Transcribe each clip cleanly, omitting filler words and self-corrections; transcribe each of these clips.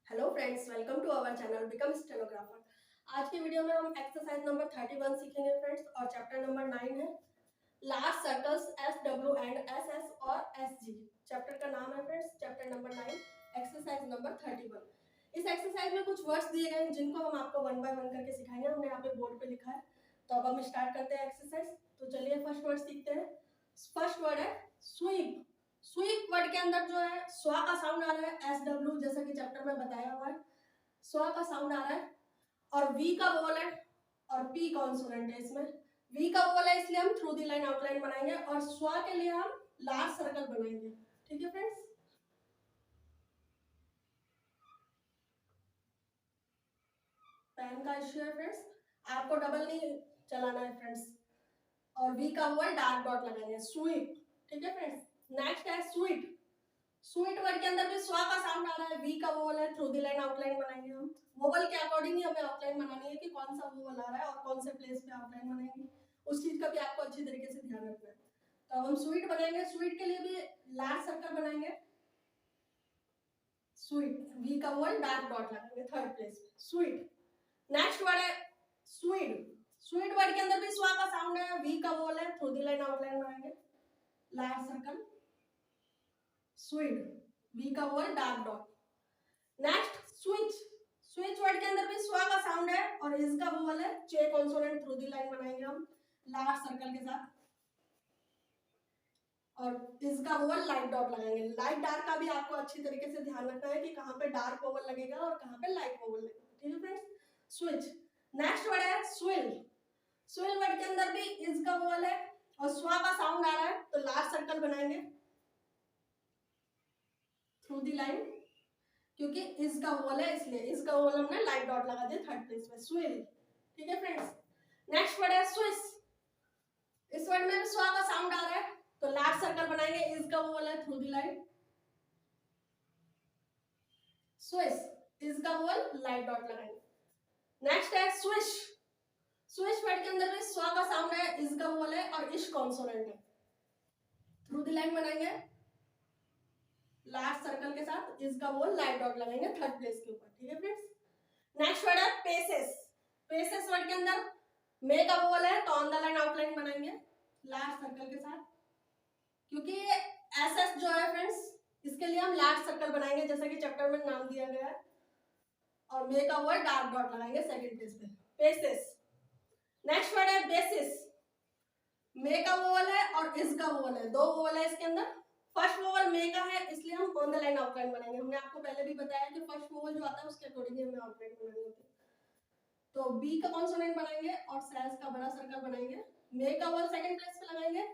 Hello friends, welcome to our channel become stenographer. आज की video में हम एक्सरसाइज नंबर 31 सीखेंगे फ्रेंड्स, और चैप्टर नंबर 9 है large circles S W and S S और एस जी। चैप्टर का नाम है friends chapter number 9, exercise number 31। इस एक्सरसाइज में कुछ वर्ड्स दिए गए हैं जिनको हम आपको वन बाय वन करके सिखाएंगे। हमने यहाँ पे बोर्ड पे लिखा है। तो अब हम स्टार्ट करते हैं एक्सरसाइज। तो चलिए फर्स्ट वर्ड सीखते हैं। फर्स्ट वर्ड है स्वीप। स्वीप वर्ड के अंदर जो है स्वा का साउंड आ रहा है, एस डब्ल्यू जैसा कि चैप्टर में बताया हुआ है, स्वा का साउंड आ रहा है। और वी का वोवल है और पी कॉन्सोनेंट है इसमें। वी का वोवल है इसलिए हम थ्रू दी लाइन आउटलाइन बनाएंगे, और स्वा के लिए हम लार्ज सर्कल बनाएंगे। ठीक है फ्रेंड्स, पेन का इश्यू है फ्रेंड्स, आपको डबल नहीं चलाना है फ्रेंड्स। और वी का वोवल डार्क डॉट लगाएंगे, स्वीप। ठीक है फ्रेंड्स, नेक्स्ट है स्वीट। स्वीट वर्ड के अंदर भी स्वा का साउंड आ रहा है, वी का वोवल है, थ्रू दी लाइन आउटलाइन बनाएंगे हम। वोवल के अकॉर्डिंग ही हमें आउटलाइन बनानी है कि कौन सा वोवल आ रहा है और कौन से प्लेस पे आउटलाइन बनाएंगे, उस चीज का भी आपको अच्छी तरीके से ध्यान रखना है। तो हम स्वीट बनाएंगे, स्वीट के लिए भी लार्ज सर्कल बनाएंगे। स्वीट, वी का वोवल डार्क डॉट लगाएंगे थर्ड प्लेस पे, स्वीट। नेक्स्ट वर्ड है स्वीड। स्वीड वर्ड के अंदर भी स्वा का साउंड है, वी का वोवल है, थ्रू दी लाइन आउटलाइन बनाएंगे लार्ज सर्कल, स्वीड, वी का vowel dark dot. Next switch. Switch word के अंदर भी स्वा का साउंड है और इसका वोवल है, चे कॉन्सोनेंट, थ्रू दी लाइन बनाएंगे हम लार्ज सर्कल के साथ, और इसका वोवल लाइट डॉट लगाएंगे। लाइट डार्क का भी आपको अच्छी तरीके से ध्यान रखना है कि कहाँ पे डार्क वोवल लगेगा और कहाँ पे लाइट वोवल लगेगा। ठीक है फ्रेंड्स, स्विच। नेक्स्ट वर्ड है स्विल। स्विल वर्ड के अंदर भी इसका वोवल है और स्वा का साउंड आ रहा है, तो लार्ज सर्कल बनाएंगे थ्रू दी लाइन, क्योंकि इसका वोवल है इसलिए इसका वोवल हमने लाइट डॉट लगा दिया थर्ड प्लेस में, स्विल। ठीक है फ्रेंड्स, नेक्स्ट वर्ड है स्विस। इस वर्ड में भी स्वा का साउंड आ रहा है, तो लार्ज सर्कल बनाएंगे, इसका वोवल है, थ्रू दी लाइन, स्विस, इसका वोवल लाइट डॉट लगाएंगे। नेक्स्ट है स्विश। स्विश वर्ड के अंदर भी स्वा का साउंड है, इसका वोवल है और इश कॉन्सोनेंट है, थ्रू दी लाइन बनाएंगे लार्ज सर्कल के साथ, इसका वोवल लाइट डॉट लगाएंगे थर्ड प्लेस के ऊपर। ठीक है फ्रेंड्स, नेक्स्ट वर्ड है पेसेस। पेसेस वर्ड के अंदर मे का वोवल है, तो ऑन द लाइन आउटलाइन बनाएंगे लार्ज सर्कल के साथ, क्योंकि एस एस जो है फ्रेंड्स इसके लिए हम लार्ज सर्कल बनाएंगे जैसा कि चैप्टर में नाम दिया गया है, और मे का वर्ड डार्क डॉट लगाएंगे सेकंड प्लेस पे, पेसेस। नेक्स्ट वर्ड है बेसिस। मे का वोवल है और इस का वोवल है, दो वोवल है इसके अंदर। फर्स्ट वोवल मे का है इसलिए हम ऑन द लाइन आउटलाइन बनाएंगे। हमने आपको पहले भी बताया कि फर्स्ट वोवल जो आता है उसके अकॉर्डिंग हमें आउटलाइन बनानी होती है। तो बी का कॉन्सोनेंट बनाएंगे और सैस का बड़ा सर्कल बनाएंगे, मे का वोवल सेकंड प्लेस पे लगाएंगे,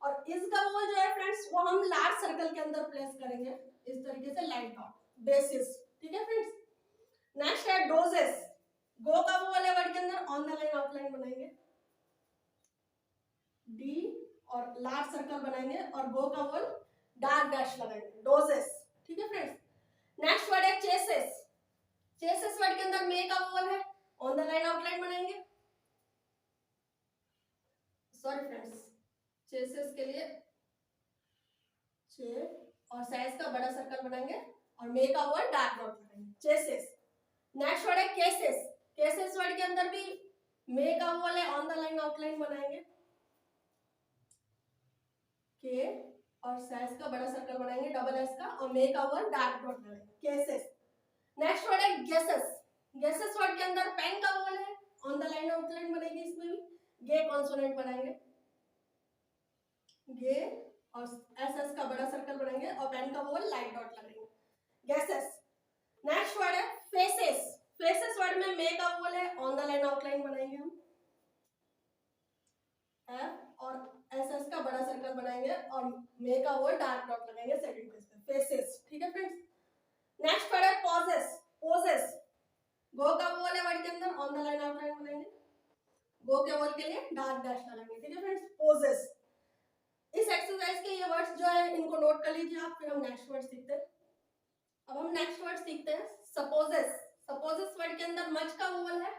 और इसका वोवल जो है फ्रेंड्स वो हम लार्ज सर्कल के अंदर प्लेस करेंगे इस तरीके से, लाइट डॉट, बेसिस। ठीक है फ्रेंड्स, नेक्स्ट है डोजेस। गो का वोवल है वर्ड के अंदर, ऑन द लाइन आउटलाइन बनाएंगे डी, और लार्ज सर्कल बनाएंगे और गो का वोवल डार्क डैश लगाएंगे, डोजेस। ठीक है फ्रेंड्स, नेक्स्ट वर्ड है चेसेस। चेसेस वर्ड के अंदर मे का वोवल है, ऑन द लाइन आउटलाइन बनाएंगे, सॉरी फ्रेंड्स, चेसेस के लिए चे और साइज का बड़ा सर्कल बनाएंगे और मे का वर्ड डार्क डॉट लगाएंगे, चेसेस। नेक्स्ट वर्ड है केसेस। केसेस वर्ड के अंदर भी मे का वोवल है, ऑन द लाइन आउटलाइन बनाएंगे के, और साइज का बड़ा सर्कल बनाएंगे डबल एस का, और मे का वर्ड डार्क डॉट लगाएंगे, केसेस। नेक्स्ट वर्ड है गेसेस। गेसेस वर्ड के अंदर पेन का वोवल है, ऑन द लाइन आउटलाइन बनेगी, इसमें भी गे कॉन्सोनेंट बनाएंगे, गे, और एस एस का बड़ा सर्कल बनाएंगे और पेन का वोवल लाइट डॉट लगाएंगे, गैसेस। नेक्स्ट वर्ड है फेसेस। फेसेस वर्ड में मे का वोवल है, ऑन द लाइन आउटलाइन बनाएंगे हम एफ, और एस एस का बड़ा सर्कल बनाएंगे और मे का वोवल डार्क डॉट लगाएंगे सेकंड प्लेस पे, फेसेस। ठीक है फ्रेंड्स, नेक्स्ट वर्ड है पॉजेस। पोजेस, गो का वोवल है वर्ड के अंदर, ऑन द लाइन आउटलाइन बनाएंगे, गो के वोवल के लिए डार्क डैश लगाएंगे। ठीक है फ्रेंड्स, पोजेस। इस एक्सरसाइज के ये वर्ड्स जो है इनको नोट कर लीजिए आप, फिर हम नेक्स्ट वर्ड सीखते हैं। अब हम नेक्स्ट वर्ड सीखते हैं सपोजेस। सपोजेस वर्ड के अंदर मच का वोवल है,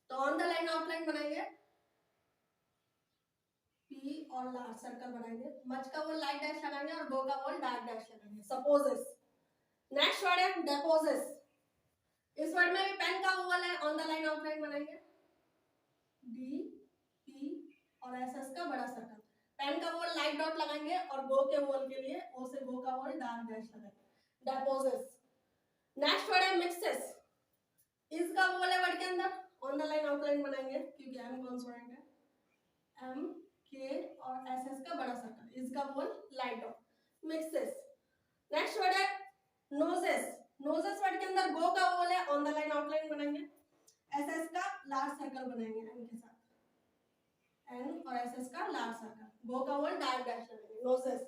तो ऑन द लाइन आउटलाइन बनाएंगे पी और लार्ज सर्कल बनाएंगे, मच का वोवल लाइट डैश लगाएंगे और गो का वोवल डार्क डैश लगाएंगे, सपोजेस। नेक्स्ट वर्ड है डेपोजेस। इस वर्ड में भी पेन का वोवल है, ऑन द लाइन आउटलाइन बनाएंगे, डी पी और एस एस का बड़ा सर्कल। पेन का वोवल लाइट डॉट लगाएंगे और गो के वोवल के लिए ओ से गो का वोवल डार्क डैश लगाएंगे, डेपोजेस। नेक्स्ट वर्ड है मिक्सेस। इसका वोवल है वर्ड के अंदर, ऑन द लाइन आउटलाइन बनाएंगे क्योंकि एम कॉन्सोनेंट है, एम के और एस एस का बड़ा सर्कल, इसका vowel light dot, mixes. Next word है नोजेस। नोजेस वर्ड के अंदर गो का वोवल है, ऑन द लाइन आउटलाइन बनाएंगे, एस एस का लार्ज सर्कल बनाएंगे एन के साथ, एन और एस एस का लार्ज सर्कल, गो का वोवल डार्क डैश लगाएंगे, नोजेस।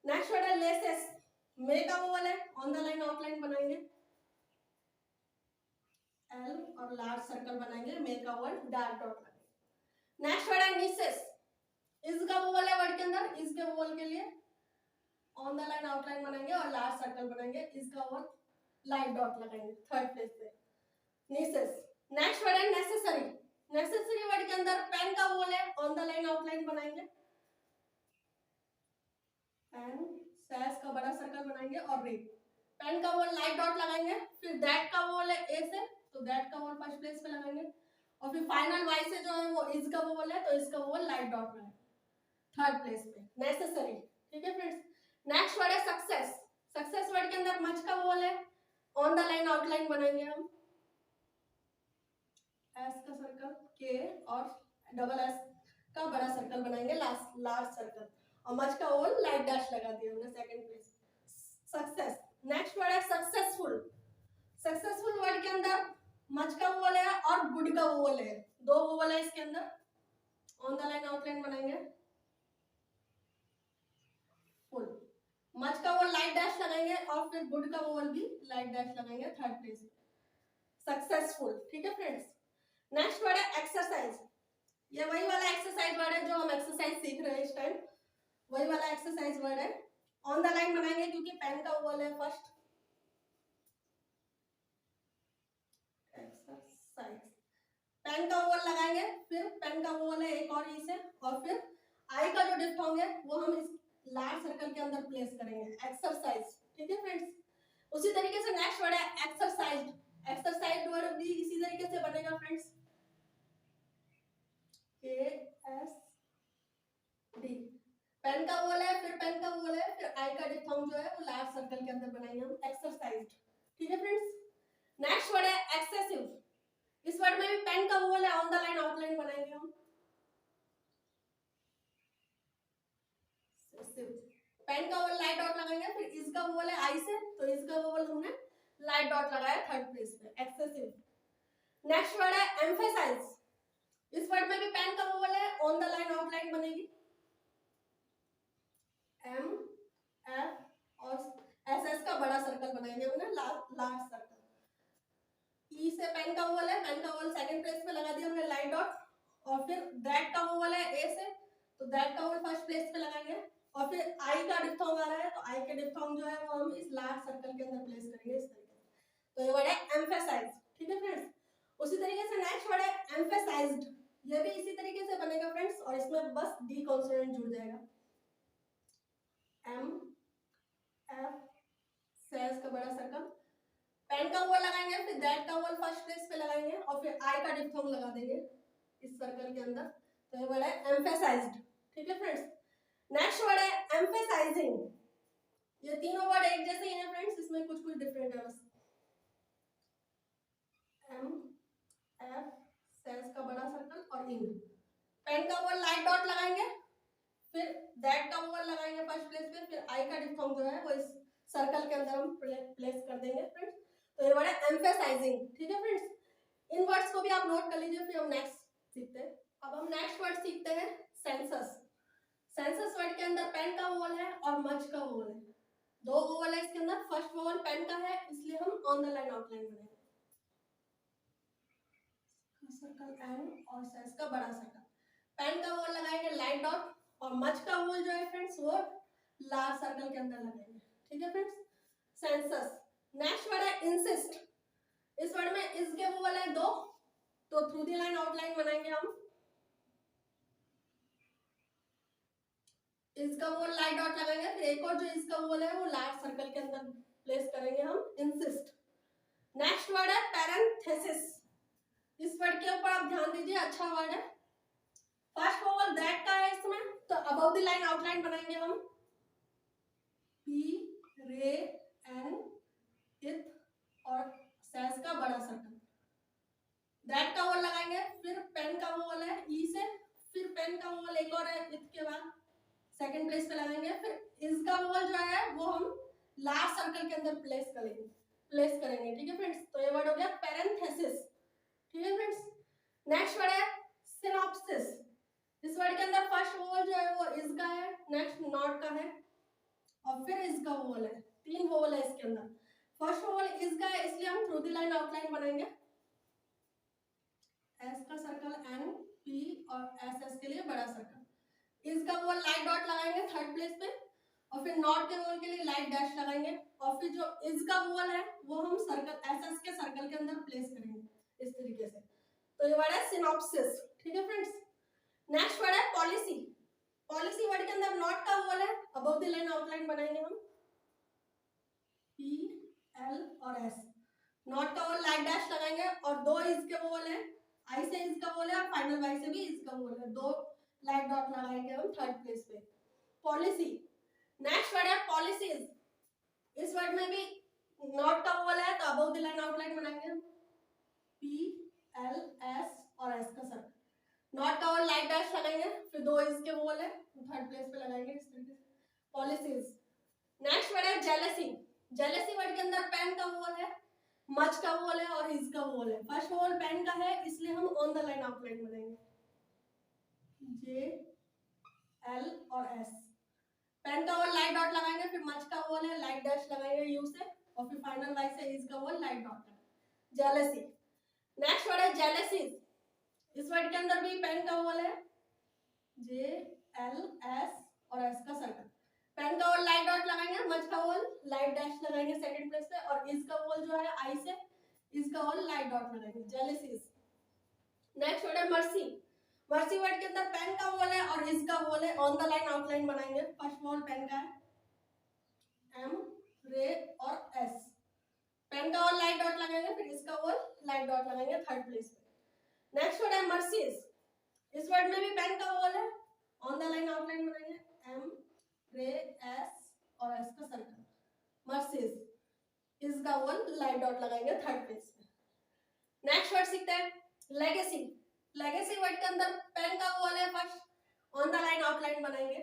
नेक्स्ट वर्ड है लेसेस। मे का वोवल है, ऑन द लाइन आउटलाइन बनाएंगे, एल और लार्ज सर्कल बनाएंगे, मे का वोवल डार्क डॉट लगाएंगे। नेक्स्ट वर्ड है नीसेस। इसका वोवल है वर्ड के अंदर, इसके वोवल के लिए ऑन द लाइन आउटलाइन बनाएंगे और लार्ज सर्कल बनाएंगे, इसका वोवल लाइट डॉट लगाएंगे थर्ड प्लेस पे, नीसेस। नेक्स्ट वर्ड है नेसेसरी। नेसेसरी वर्ड के अंदर पेन का वोवल है, ऑन द लाइन आउटलाइन बनाएंगे, पेन सैस का बड़ा सर्कल बनाएंगे और रे, पेन का वोवल लाइट डॉट लगाएंगे, फिर दैट का वोवल है ए से तो दैट का वोवल फर्स्ट प्लेस पे लगाएंगे और फिर फाइनल वाई से जो है वो इसका वोवल है तो इसका वोवल लाइट डॉट लगाएंगे थर्ड प्लेस पे, नेसेसरी। ठीक है फ्रेंड्स। नेक्स्ट वर्ड है सक्सेस। सक्सेस वर्ड के अंदर मच का वोवल है, ऑन द लाइन आउटलाइन बनाएंगे हम, एस का सर्कल के और डबल एस का बड़ा सर्कल बनाएंगे, लार्ज सर्कल, और मच का वोवल लाइट डैश लगा दिया हमने second place, success. Next word है सक्सेसफुल। सक्सेसफुल वर्ड के अंदर मच का वोवल है और गुड का वोवल है, दो वोवल है इसके अंदर, ऑन द लाइन आउटलाइन बनाएंगे, फुल, मच का वोवल लाइट डैश लगाएंगे और फिर गुड का वोवल भी लाइट डैश लगाएंगे थर्ड प्लेस, सक्सेसफुल। ठीक है फ्रेंड्स। नेक्स्ट वर्ड है एक्सरसाइज। ये वही वाला एक्सरसाइज वर्ड है जो हम एक्सरसाइज सीख रहे हैं इस टाइम, वही वाला एक्सरसाइज वर्ड है, ऑन द लाइन बनाएंगे क्योंकि पेन का वोवल है फर्स्ट, एक्सरसाइज, पेन का वोवल लगाएंगे, फिर पेन का वोवल है एक और ई से और फिर आई का जो डिप्थोंग है वो हम इस लार्ज सर्कल के अंदर प्लेस करेंगे, एक्सरसाइज। ठीक है फ्रेंड्स। उसी तरीके से नेक्स्ट वर्ड है एक्सरसाइज्ड। एक्सरसाइज्ड वर्ड भी इसी तरीके से बनेगा फ्रेंड्स, के एस डी, पेन का वोवल है फिर पेन का वोवल है फिर आई का डिप्थोंग जो है वो लार्ज सर्कल के अंदर बनाएंगे हम, एक्सरसाइज्ड। ठीक है फ्रेंड्स। नेक्स्ट वर्ड है एक्सेसिव। इस वर्ड में भी पेन का वोवल है, ऑन द लाइन आउटलाइन बनाएंगे हम, पेन का वोवल लाइट डॉट लगाएंगे, फिर इसका वोवल है आई से तो इसका वोवल हमने लाइट डॉट लगाया थर्ड प्लेस पे, एक्सेसिव। नेक्स्ट वर्ड है एम्फेसाइज। इस वर्ड में भी पेन का वोवल है, ऑन द लाइन आउटलाइन बनेगी, एम एफ और एस एस का बड़ा सर्कल बनाएंगे हमने, लार्ज सर्कल, ई से पेन का वोवल है, पेन का वोवल सेकंड प्लेस पे लगा दिया हमने लाइट डॉट, और फिर दैट का वोवल है ए से तो दैट का वोवल फर्स्ट प्लेस पे लगाएंगे और फिर आई का डिप्थोंग आ रहा है तो आई के डिप्थोंग जो है वो हम इस लार्ज सर्कल के अंदर प्लेस करेंगे इस तरीके से, तो ये वर्ड है एम्फेसाइज। ठीक है फ्रेंड्स। उसी तरीके से नेक्स्ट वर्ड है एम्फेसाइज्ड। ये भी इसी तरीके से बनेगा फ्रेंड्स और इसमें बस डी कॉन्सोनेंट जुड़ जाएगा, एम एफ सेल्स का बड़ा सर्कल, पेन का वोवल लगाएंगे फिर दैट का वोवल फर्स्ट प्लेस पे लगाएंगे और फिर आई का डिप्थोंग लगा देंगे इस सर्कल के अंदर, तो ये वर्ड है एम्फेसाइज्ड। ठीक है फ्रेंड्स। नेक्स्ट वर्ड है एम्फेसाइजिंग। ये तीनों वर्ड एक जैसे ही हैं फ्रेंड्स, इसमें कुछ कुछ डिफरेंट है बस, एम एफ सेल्स का बड़ा सर्कल और इंग, पेन का वोवल लाइट डॉट लगाएंगे फिर दैट का वोवल लगाएंगे फर्स्ट प्लेस पे, फिर आई का डिप्थोंग जो है वो इस सर्कल के अंदर हम प्लेस कर देंगे फ्रेंड्स, तो ये वर्ड है एम्फेसाइजिंग। ठीक है फ्रेंड्स। इन वर्ड्स को भी आप नोट कर लीजिए, फिर हम नेक्स्ट सीखते हैं। अब हम नेक्स्ट वर्ड सीखते हैं सेंसस। सेंसस वर्ड के अंदर पेन का वोवल है और मच का वोवल है, दो वोवल है इसके अंदर, फर्स्ट वोवल पेन का है इसलिए हम ऑन द लाइन आउटलाइन बनाएंगे, सर्कल एन और सेंस का बड़ा सर्कल, पेन का वोवल लगाएंगे लाइट डॉट और मच का वोवल जो है फ्रेंड्स वो लार्ज सर्कल के अंदर लगाएंगे। ठीक है फ्रेंड्स। सेंसस। नेक्स्ट वर्ड है इंसिस्ट। इस वर्ड में इस के वोवल है दो तो थ्रू दी लाइन आउटलाइन बनाएंगे हम, इसका वोवल लाइट डॉट लगाएंगे फिर एक और जो इसका वोवल है वो लार्ज सर्कल के अंदर प्लेस करेंगे हम इंसिस्ट। नेक्स्ट वर्ड है पैरेंथेसिस। इस वर्ड के ऊपर आप ध्यान दीजिए, अच्छा वर्ड है। फर्स्ट वोवल दैट का है इसमें, तो अबव द लाइन आउटलाइन बनाएंगे हम, पी रे एन इथ और सेस का बड़ा सर्कल। दैट का वोवल लगाएंगे, फिर पेन का वोवल है ई से, फिर पेन का वोवल एक और है इथ के बाद सेकंड प्लेस पे लगाएंगे, फिर इस का वोवल जो है वो हम लास्ट सर्कल के अंदर प्लेस करेंगे। ठीक है फ्रेंड्स, तो ये वर्ड हो गया पैरेंथेसिस। ठीक है फ्रेंड्स, नेक्स्ट वर्ड है सिनॉप्सिस। इस वर्ड के अंदर फर्स्ट वोवल जो है वो इस का है, नेक्स्ट नॉट का है और फिर इस का वोवल है। तीन वोवल है इसके अंदर। फर्स्ट वोवल इस का है, इसलिए हम थ्रू द लाइन आउटलाइन बनाएंगे, एस का सर्कल एन पी और एस एस के लिए बड़ा सर्कल। इस का वोवल लाइट डॉट लगाएंगे थर्ड प्लेस पे और फिर नॉट के वोवल के लिए लाइट डैश लगाएंगे और फिर जो इस का वोवल है वो हम सर्कल एस एस के सर्कल के अंदर प्लेस करेंगे इस तरीके से। तो ये वर्ड है सिनॉप्सिस। ठीक है फ्रेंड्स, नेक्स्ट वर्ड है पॉलिसी। पॉलिसी वर्ड के अंदर नॉट का वोवल है, अबव द लाइन आउटलाइन बनाएंगे हम, पी एल और एस। नॉट का वोवल लाइट डैश लगाएंगे और दो इसके वोवल है, आई से इसका वोवल है और फाइनल वाई से भी इसका वोवल है, दो लाइट डॉट लगाएंगे हम थर्ड प्लेस पे। पॉलिसी। नेक्स्ट वर्ड है पॉलिसीज। इस वर्ड में भी नॉट का वोवल है, तो अबव द लाइन आउटलाइन बनाएंगे हम, पी एल एस और एस का सर्कल। नॉट का वोवल लाइट डैश लगाएंगे, फिर दो इसके वोवल है थर्ड प्लेस पे लगाएंगे इस तरीके से। पॉलिसीज। नेक्स्ट वर्ड है जेलसी। जेलसी वर्ड के अंदर पेन का वोवल है, मच का वोवल है और इस का वोवल है। फर्स्ट वोवल पेन का है, इसलिए हम ऑन द लाइन आउटलाइन बनाएंगे, जे एल और एस। पेन का वोवल लाइट डॉट लगाएंगे, फिर मच का वोवल है लाइट डैश लगाएंगे यू से और फिर फाइनल वाई से इस का वोवल लाइट डॉट लगाएंगे। जेलसी। नेक्स्ट वर्ड है जेलसीज। इस वर्ड के अंदर भी पेन का वोवल है, जे एल एस और एस का सर्कल। पेन का वोवल लाइट डॉट लगाएंगे, मच का वोवल लाइट डैश लगाएंगे सेकंड प्लेस पे और इस का वोवल जो है आई से इस का वोवल लाइट डॉट लगाएंगे। जेलसीज। नेक्स्ट वर्ड है मर्सी। मर्सी वर्ड के अंदर पेन का वोवल है और इस का वोवल है, ऑन द लाइन आउटलाइन बनाएंगे। फर्स्ट वोवल पेन का है, एम रे और एस। पेन का वोवल लाइट डॉट लगाएंगे, फिर इसका वोवल लाइट डॉट लगाएंगे थर्ड प्लेस पे। नेक्स्ट वर्ड है मर्सीज। इस वर्ड में भी पेन का वोवल है, ऑन द लाइन आउटलाइन बनाएंगे, एम रे एस और एस का सर्कल। मर्सीज। इस का वोवल लाइट डॉट लगाएंगे थर्ड प्लेस पे। नेक्स्ट वर्ड सीखते हैं लेगेसी। लेगेसी वर्ड के अंदर पेन का वोवल है, first on the line outline बनाएंगे,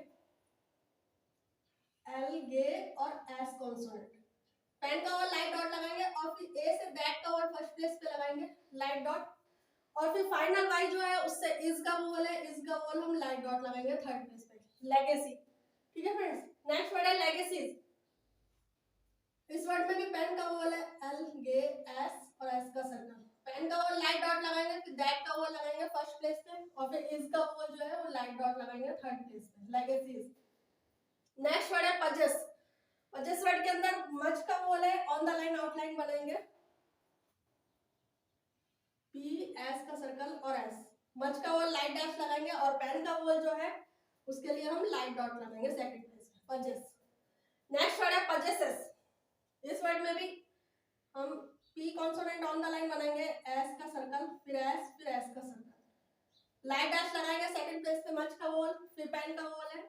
एल गे और एस कॉन्सोनेंट। पेन का वोवल लाइट डॉट लगाएंगे और फिर ए से दैट का वोवल फर्स्ट प्लेस पे लगाएंगे लाइट डॉट और फिर फाइनल वाई जो है उससे इस का वोवल है, इस का वोवल हम लाइट डॉट लगाएंगे थर्ड प्लेस पे। लेगेसी। ठीक है फ्रेंड्स, नेक्स्ट वर्ड है लेगेसीज। इस वर्ड में भी पेन का वोवल है, एल गे एस और एस का सर्कल। पेन का वोवल लाइट डॉट लगाएंगे, फिर दैट का वोवल लगाएंगे फर्स्ट प्लेस पे और फिर इस का वोवल जो है वो लाइट डॉट लगाएंगे थर्ड प्लेस पे। लेगेसीज। नेक्स्ट वर्ड है पजेस। पजेस वर्ड के अंदर मच का वोवल है, ऑन द लाइन आउटलाइन बनाएंगे, पी एस का सर्कल और एस। मच का वोवल लाइट डैश लगाएंगे और पेन का वोवल जो है उसके लिए हम लाइट डॉट लगाएंगे सेकंड प्लेस पे। पजेस। नेक्स्ट वर्ड है पजेसेस। इस वर्ड में भी हम P consonant on the line बनाएंगे, एस का सर्कल फिर एस का सर्कल, लाइट डैश लगाएंगे सेकंड प्लेस पे मच का वोवल, फिर पेन का वोवल है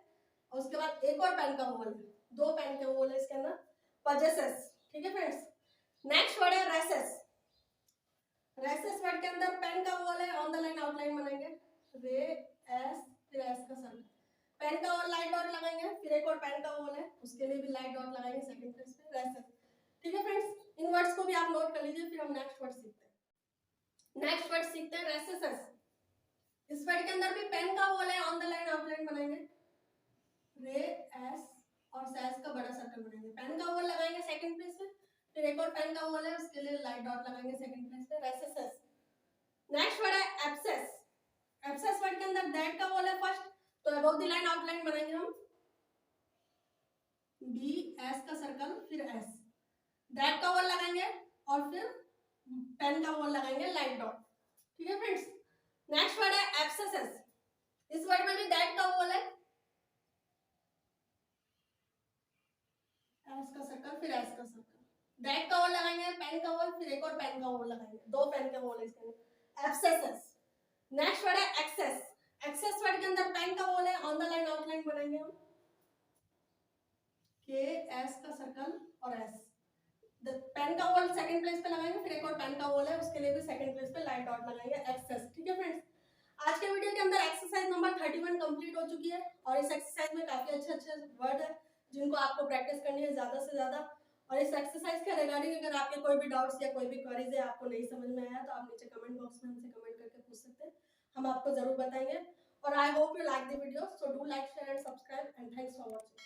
और उसके बाद एक और पेन का वोवल है, दो पेन के वोवल है इसके अंदर। पजेसेस। ठीक है फ्रेंड्स, नेक्स्ट वर्ड है रेसेस। रेसेस वर्ड के अंदर पेन का वोवल है, ऑन द लाइन आउटलाइन बनाएंगे, रे एस फिर एस का सर्कल। पेन का वोवल लाइट डॉट लगाएंगे, फिर एक और पेन का वोवल है उसके लिए भी लाइट डॉट लगाएंगे सेकंड प्लेस पे। रेसेस। ठीक है फ्रेंड्स, इन वर्ड्स को भी आप नोट कर लीजिए, फिर हम नेक्स्ट वर्ड सीखते हैं। नेक्स्ट वर्ड सीखते हैं रेसेसेस। इस वर्ड के अंदर भी पेन का वोवल है, ऑन द लाइन आउटलाइन बनाएंगे, रे एस और सेस का बड़ा सर्कल बनाएंगे। पेन का वोवल लगाएंगे सेकंड प्लेस पे, फिर एक और पेन का वोवल है उसके लिए लाइट डॉट लगाएंगे सेकंड प्लेस पे। रेसेसेस। नेक्स्ट वर्ड है एब्सेस। एब्सेस वर्ड के अंदर दैट का वोवल है फर्स्ट, तो अबव द लाइन आउटलाइन बनाएंगे हम, बी एस का सर्कल फिर एस। दैट का वोवल लगाएंगे और फिर पेन का वोवल लगाएंगे लाइट डॉट। ठीक है फ्रेंड्स, नेक्स्ट वर्ड है एब्सेसेस। इस वर्ड में भी दैट का वोवल है, एस का सर्कल फिर एस का सर्कल। दैट का वर्ड लगाएंगे, पेन का वर्ड, फिर एक और पेन का वर्ड लगाएंगे, दो पेन का वर्ड इसके अंदर, एब्सेसेस। नेक्स्ट वर्ड है एक्सेस। एक्सेस वर्ड के अंदर पेन का वर्ड है, ऑन द लाइन आउटलाइन बनाएंगे हम, के एस का सर्कल और एस। पेन का वर्ड सेकंड प्लेस पे लगाएंगे, फिर एक और पेन का वर्ड है उसके लिए भी सेकंड प्लेस पे लाइन डॉट लगाएंगे, एक्सेस। ठीक है फ्रेंड्स, आज के वीडियो के अंदर एक्सरसाइज नंबर 31 कंप्लीट हो चुकी है और इस एक्सरसाइज में काफी अच्छे अच्छे वर्ड है जिनको आपको प्रैक्टिस करनी है ज्यादा से ज्यादा। और इस एक्सरसाइज के रिगार्डिंग अगर आपके कोई भी डाउट्स या कोई भी क्वेरीज है, आपको नहीं समझ में आया, तो आप नीचे कमेंट बॉक्स में हमसे कमेंट करके पूछ सकते हैं, हम आपको जरूर बताएंगे। और I hope you like the video, so do like, share and subscribe, and thanks for watching.